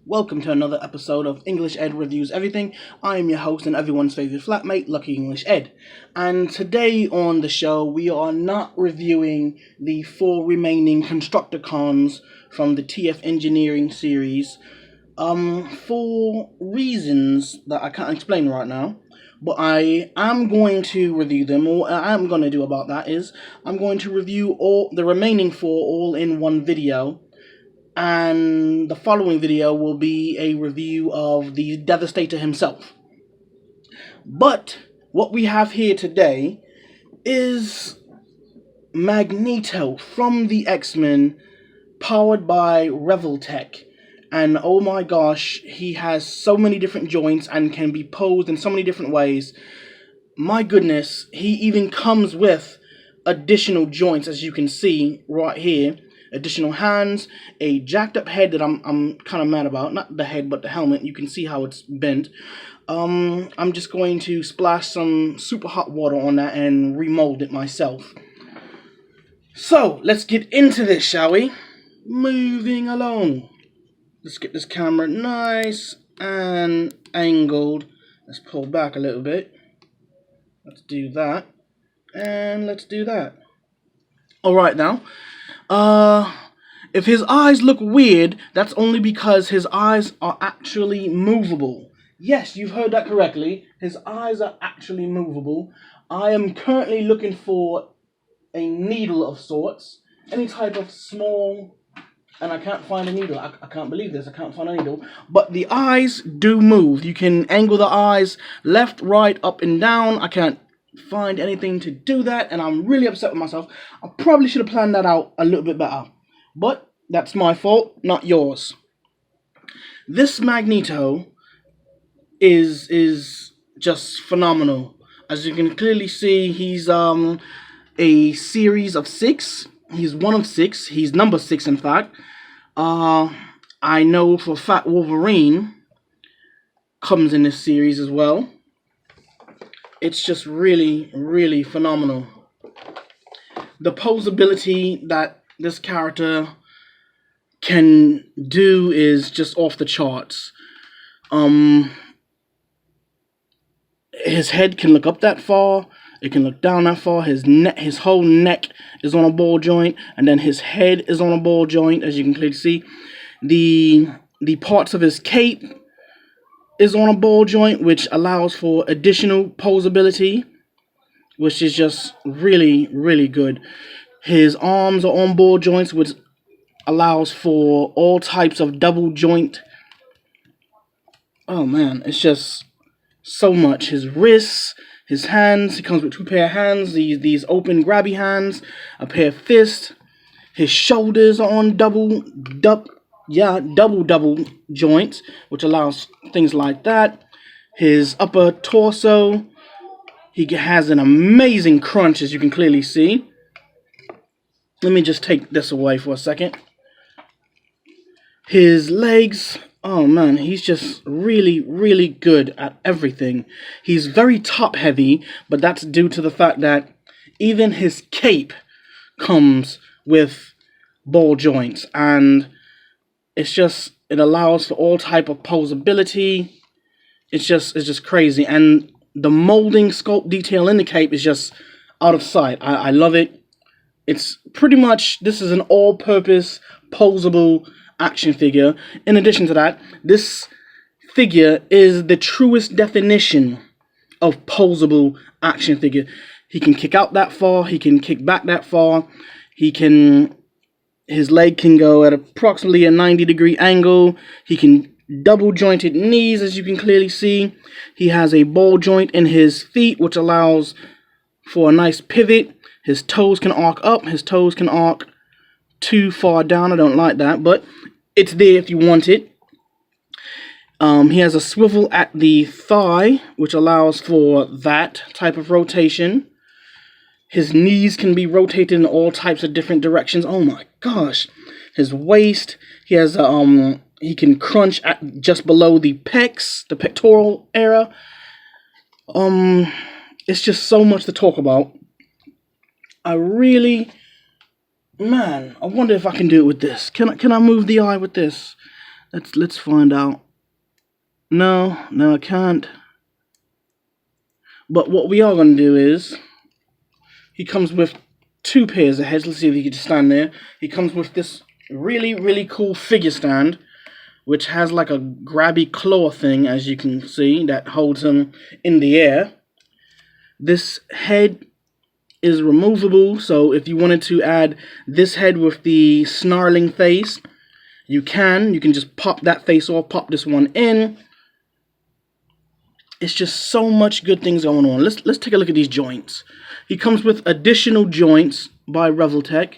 Welcome to another episode of English Ed Reviews Everything. I am your host and everyone's favorite flatmate, Lucky English Ed. And today on the show, we are not reviewing the 4 remaining Constructicons from the TF Engineering series for reasons that I can't explain right now. But I am going to review them. All I'm going to do about that is I'm going to review all the remaining 4 all in one video. And the following video will be a review of the Devastator himself. But what we have here today is Magneto from the X-Men, powered by Revoltech. And oh my gosh, he has so many different joints and can be posed in so many different ways. My goodness, he even comes with additional joints, as you can see right here. Additional hands, a jacked up head that I'm kind of mad about. Not the head, but the helmet. You can see how it's bent. I'm just going to splash some super hot water on that and remold it myself. So, let's get into this, shall we? Moving along. Let's get this camera nice and angled. Let's pull back a little bit. Let's do that. And let's do that. Alright now. If his eyes look weird, that's only because his eyes are actually movable. Yes, you've heard that correctly. His eyes are actually movable. I am currently looking for a needle of sorts. Any type of small... And I can't find a needle. I can't believe this. I can't find a needle. But the eyes do move. You can angle the eyes left, right, up, and down. I can't find anything to do that, and I'm really upset with myself. I probably should have planned that out a little bit better, but that's my fault, not yours. This Magneto is just phenomenal. As you can clearly see, he's a series of 6. He's one of 6. He's number 6, in fact. I know for a fact Wolverine comes in this series as well. It's just really, really phenomenal. The posability that this character can do is just off the charts. His head can look up that far. It can look down that far. His whole neck is on a ball joint, and then his head is on a ball joint, as you can clearly see. The parts of his cape is on a ball joint, which allows for additional posability, which is just really, really good. His arms are on ball joints, which allows for all types of double joint. Oh man, it's just so much. His wrists, his hands, he comes with 2 pair of hands, these open grabby hands, a pair of fists. His shoulders are on double joints, which allows things like that. His upper torso, he has an amazing crunch, as you can clearly see. Let me just take this away for a second. His legs, oh man, he's just really, really good at everything. He's very top heavy, but that's due to the fact that even his cape comes with ball joints, and it allows for all type of posability. It's just crazy, and the molding sculpt detail in the cape is just out of sight. I love it. It's pretty much, this is an all-purpose posable action figure. In addition to that, this figure is the truest definition of posable action figure. He can kick out that far. He can kick back that far. His leg can go at approximately a 90-degree angle. He can double jointed knees, as you can clearly see. He has a ball joint in his feet, which allows for a nice pivot. His toes can arc up. His toes can arc too far down. I don't like that, but it's there if you want it. He has a swivel at the thigh, which allows for that type of rotation. His knees can be rotated in all types of different directions. Oh my gosh. His waist, he has he can crunch at just below the pecs, the pectoral area. It's just so much to talk about. Man, I wonder if I can do it with this. Can I move the eye with this? Let's find out. No, I can't. But what we are going to do is, he comes with 2 pairs of heads. Let's see if he can just stand there. He comes with this really cool figure stand, which has like a grabby claw thing, as you can see, that holds him in the air. This head is removable, so if you wanted to add this head with the snarling face, you can just pop that face off, pop this one in. It's just so much good things going on. Let's take a look at these joints. He comes with additional joints by Revoltech.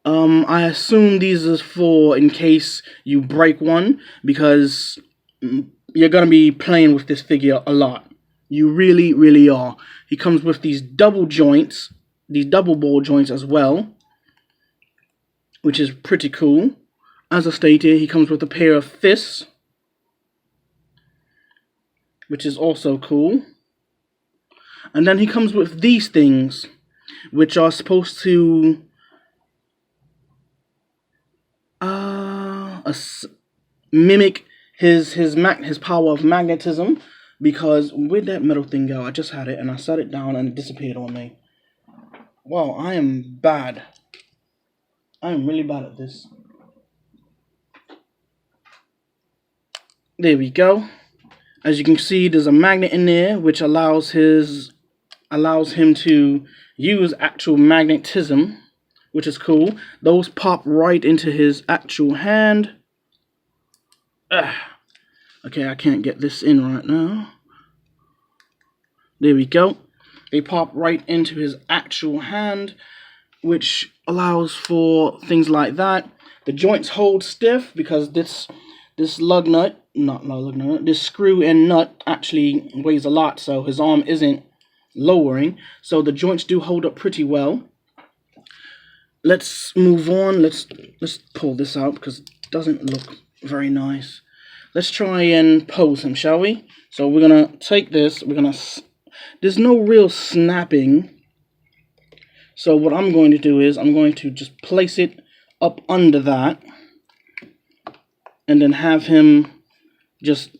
I assume these are for in case you break one, because you're gonna be playing with this figure a lot. You really are. He comes with these double joints, these double ball joints as well, which is pretty cool. As I stated, he comes with a pair of fists, which is also cool. And then he comes with these things, which are supposed to mimic his power of magnetism. Because where'd that metal thing go? I just had it and I set it down and it disappeared on me. Wow, I am bad. I am really bad at this. There we go. As you can see, there's a magnet in there which allows him to use actual magnetism, which is cool. Those pop right into his actual hand. Okay, I can't get this in right now. There we go. They pop right into his actual hand, which allows for things like that. The joints hold stiff because this lug nut, this screw and nut actually weighs a lot, so his arm isn't lowering. So the joints do hold up pretty well. Let's move on. Let's pull this out because it doesn't look very nice. Let's try and pose him, shall we? So we're gonna take this. There's no real snapping. So what I'm going to do is I'm going to just place it up under that, and then have him just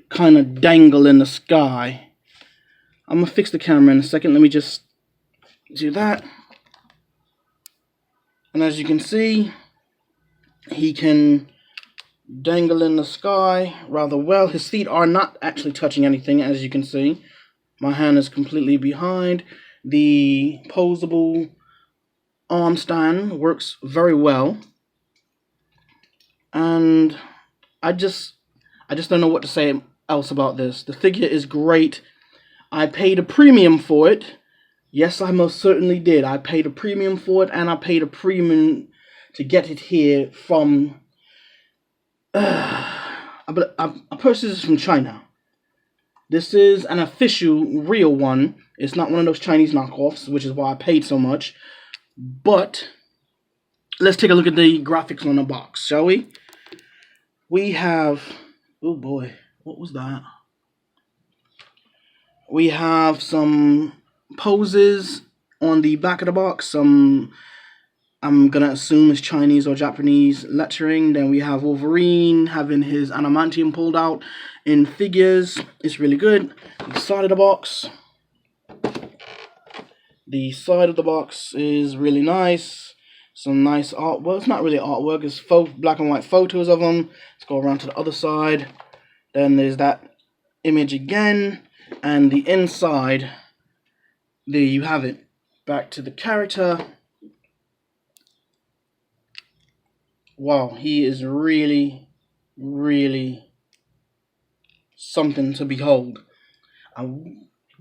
kind of dangle in the sky. I'm gonna fix the camera in a second. Let me just do that. And as you can see, he can dangle in the sky rather well. His feet are not actually touching anything, as you can see. My hand is completely behind. The posable arm stand works very well. And I just don't know what to say else about this. The figure is great. I paid a premium for it. Yes, I most certainly did. I paid a premium for it, and I paid a premium to get it here from... I purchased this from China. This is an official, real one. It's not one of those Chinese knockoffs, which is why I paid so much. But let's take a look at the graphics on the box, shall we? We have... Oh boy, what was that? We have some poses on the back of the box. Some, I'm gonna assume, is Chinese or Japanese lettering. Then we have Wolverine having his adamantium pulled out in figures. It's really good. The side of the box. The side of the box is really nice. Some nice art. Well, it's not really artwork. It's black and white photos of them. Let's go around to the other side. Then there's that image again. And the inside, there you have it. Back to the character. Wow, he is really something to behold. I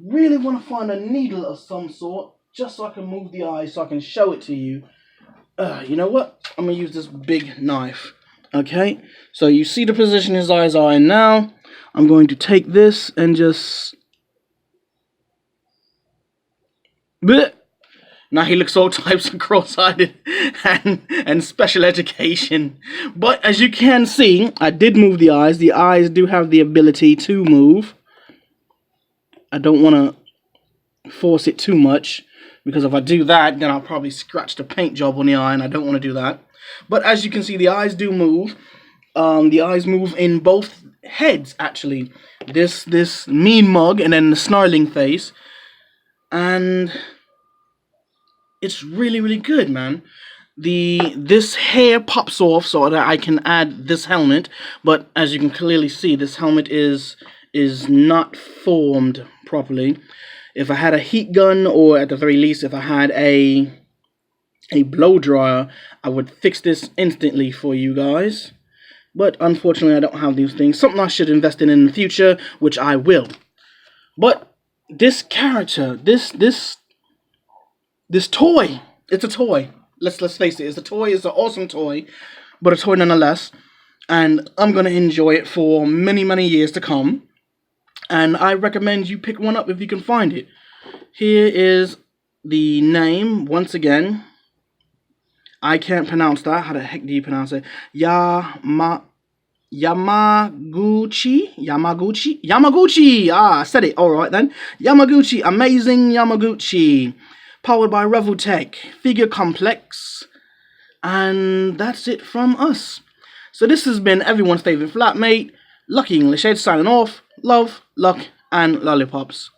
really want to find a needle of some sort, just so I can move the eyes, so I can show it to you. You know what? I'm going to use this big knife. Okay, so you see the position his eyes are in now. I'm going to take this and just... Blech. Now he looks all types of cross-eyed and special education. But as you can see, I did move the eyes. The eyes do have the ability to move. I don't want to force it too much, because if I do that, then I'll probably scratch the paint job on the eye, and I don't want to do that. But as you can see, the eyes do move. The eyes move in both heads, actually. This mean mug and then the snarling face. And it's really, really good, man. This hair pops off so that I can add this helmet, but as you can clearly see, this helmet is not formed properly. If I had a heat gun, or at the very least if I had a blow dryer, I would fix this instantly for you guys. But unfortunately I don't have these things. Something I should invest in the future, which I will. But this character, this toy, it's a toy. Let's face it, it's a toy. It's an awesome toy, but a toy nonetheless. And I'm gonna enjoy it for many, many years to come. And I recommend you pick one up if you can find it. Here is the name once again. I can't pronounce that. How the heck do you pronounce it? Yamaguchi. Ah, I said it. All right then. Yamaguchi, amazing Yamaguchi. Powered by Revoltech, figure complex, and that's it from us. So this has been everyone's favourite flatmate, Lucky English Ed, signing off. Love, luck, and lollipops.